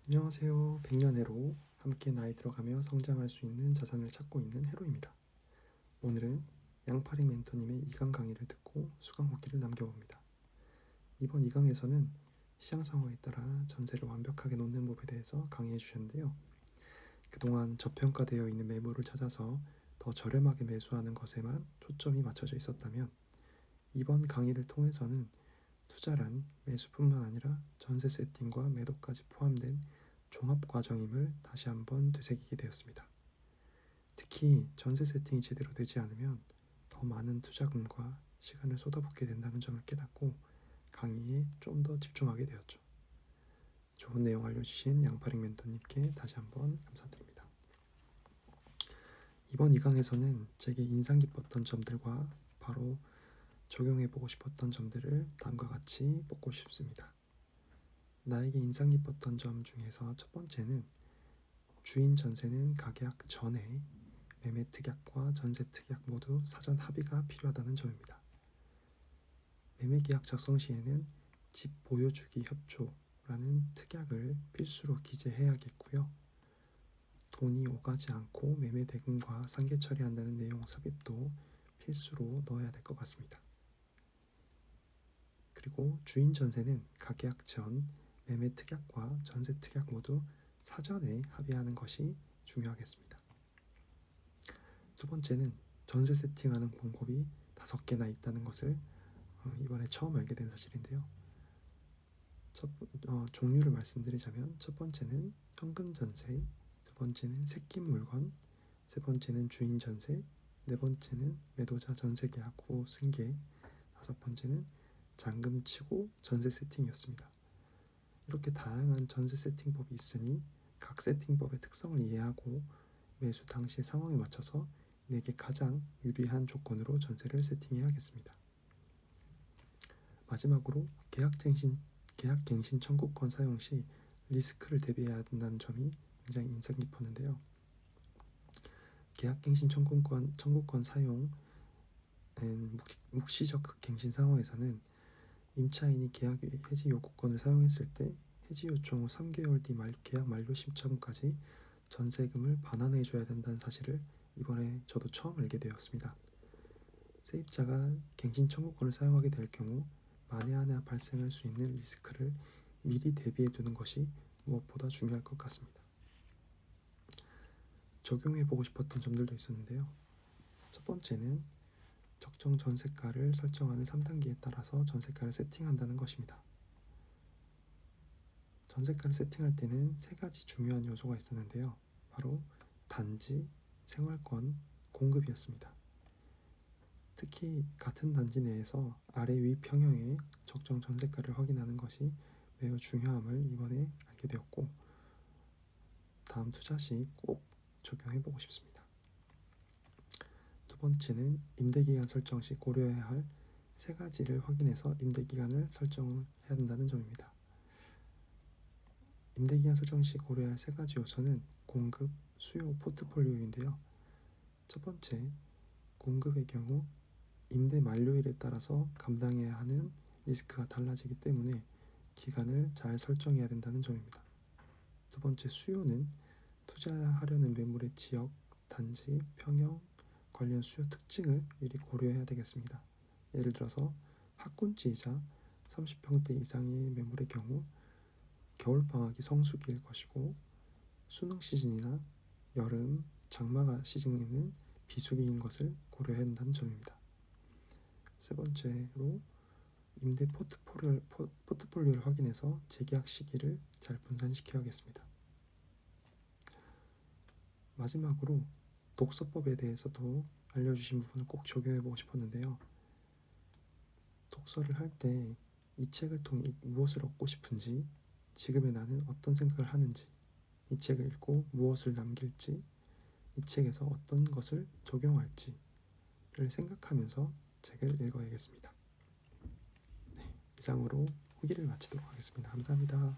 안녕하세요. 100년 해로 함께 나이 들어가며 성장할 수 있는 자산을 찾고 있는 해로입니다. 오늘은 양파리 멘토님의 2강 강의를 듣고 수강 후기를 남겨봅니다. 이번 2강에서는 시장 상황에 따라 전세를 완벽하게 놓는 법에 대해서 강의해 주셨는데요. 그동안 저평가되어 있는 매물을 찾아서 더 저렴하게 매수하는 것에만 초점이 맞춰져 있었다면 이번 강의를 통해서는 투자란 매수뿐만 아니라 전세 세팅과 매도까지 포함된 종합 과정임을 다시 한번 되새기게 되었습니다. 특히 전세 세팅이 제대로 되지 않으면 더 많은 투자금과 시간을 쏟아붓게 된다는 점을 깨닫고 강의에 좀 더 집중하게 되었죠. 좋은 내용 알려주신 양파링 멘토님께 다시 한번 감사드립니다. 이번 2강에서는 제게 인상 깊었던 점들과 바로 적용해보고 싶었던 점들을 다음과 같이 뽑고 싶습니다. 나에게 인상 깊었던 점 중에서 첫 번째는 주인 전세는 가계약 전에 매매 특약과 전세 특약 모두 사전 합의가 필요하다는 점입니다. 매매 계약 작성 시에는 집 보여주기 협조라는 특약을 필수로 기재해야겠고요. 돈이 오가지 않고 매매 대금과 상계 처리한다는 내용 삽입도 필수로 넣어야 될 것 같습니다. 그리고 주인 전세는 가계약 전 매매 특약과 전세 특약 모두 사전에 합의하는 것이 중요하겠습니다. 두 번째는 전세 세팅하는 방법이 5개나 있다는 것을 이번에 처음 알게 된 사실인데요. 종류를 말씀드리자면 첫 번째는 현금 전세, 두 번째는 새낀 물건, 세 번째는 주인 전세, 네 번째는 매도자 전세 계약 후 승계, 다섯 번째는 잔금 치고 전세 세팅이었습니다. 이렇게 다양한 전세 세팅법이 있으니 각 세팅법의 특성을 이해하고 매수 당시 상황에 맞춰서 내게 가장 유리한 조건으로 전세를 세팅해야겠습니다. 마지막으로 계약갱신 청구권 사용 시 리스크를 대비해야 한다는 점이 굉장히 인상 깊었는데요. 계약갱신 청구권 사용은 묵시적 갱신 상황에서는 임차인이 계약 해지 요구권을 사용했을 때 해지 요청 후 3개월 뒤 계약 만료 시점까지 전세금을 반환해 줘야 된다는 사실을 이번에 저도 처음 알게 되었습니다. 세입자가 갱신 청구권을 사용하게 될 경우 만에 하나 발생할 수 있는 리스크를 미리 대비해 두는 것이 무엇보다 중요할 것 같습니다. 적용해 보고 싶었던 점들도 있었는데요. 첫 번째는 적정 전세가를 설정하는 3단계에 따라서 전세가를 세팅한다는 것입니다. 전세가를 세팅할 때는 3가지 중요한 요소가 있었는데요. 바로 단지, 생활권, 공급이었습니다. 특히 같은 단지 내에서 아래 위 평형의 적정 전세가를 확인하는 것이 매우 중요함을 이번에 알게 되었고 다음 투자 시 꼭 적용해 보고 싶습니다. 두 번째는 임대기간 설정 시 고려해야 할 3가지를 확인해서 임대기간을 설정해야 한다는 점입니다. 임대기간 설정 시 고려해야 할 3가지 요소는 공급, 수요, 포트폴리오인데요. 첫 번째, 공급의 경우 임대 만료일에 따라서 감당해야 하는 리스크가 달라지기 때문에 기간을 잘 설정해야 된다는 점입니다. 두 번째, 수요는 투자하려는 매물의 지역, 단지, 평형, 관련 수요 특징을 미리 고려해야 되겠습니다. 예를 들어서 학군지이자 30평대 이상의 매물의 경우 겨울방학이 성수기일 것이고 수능 시즌이나 여름, 장마 시즌에는 비수기인 것을 고려해야 한다는 점입니다. 세 번째로 임대 포트폴리오를 확인해서 재계약 시기를 잘 분산시켜야겠습니다. 마지막으로 독서법에 대해서도 알려주신 부분을 꼭 적용해보고 싶었는데요. 독서를 할 때 이 책을 통해 무엇을 얻고 싶은지, 지금의 나는 어떤 생각을 하는지, 이 책을 읽고 무엇을 남길지, 이 책에서 어떤 것을 적용할지를 생각하면서 책을 읽어야겠습니다. 네, 이상으로 후기를 마치도록 하겠습니다. 감사합니다.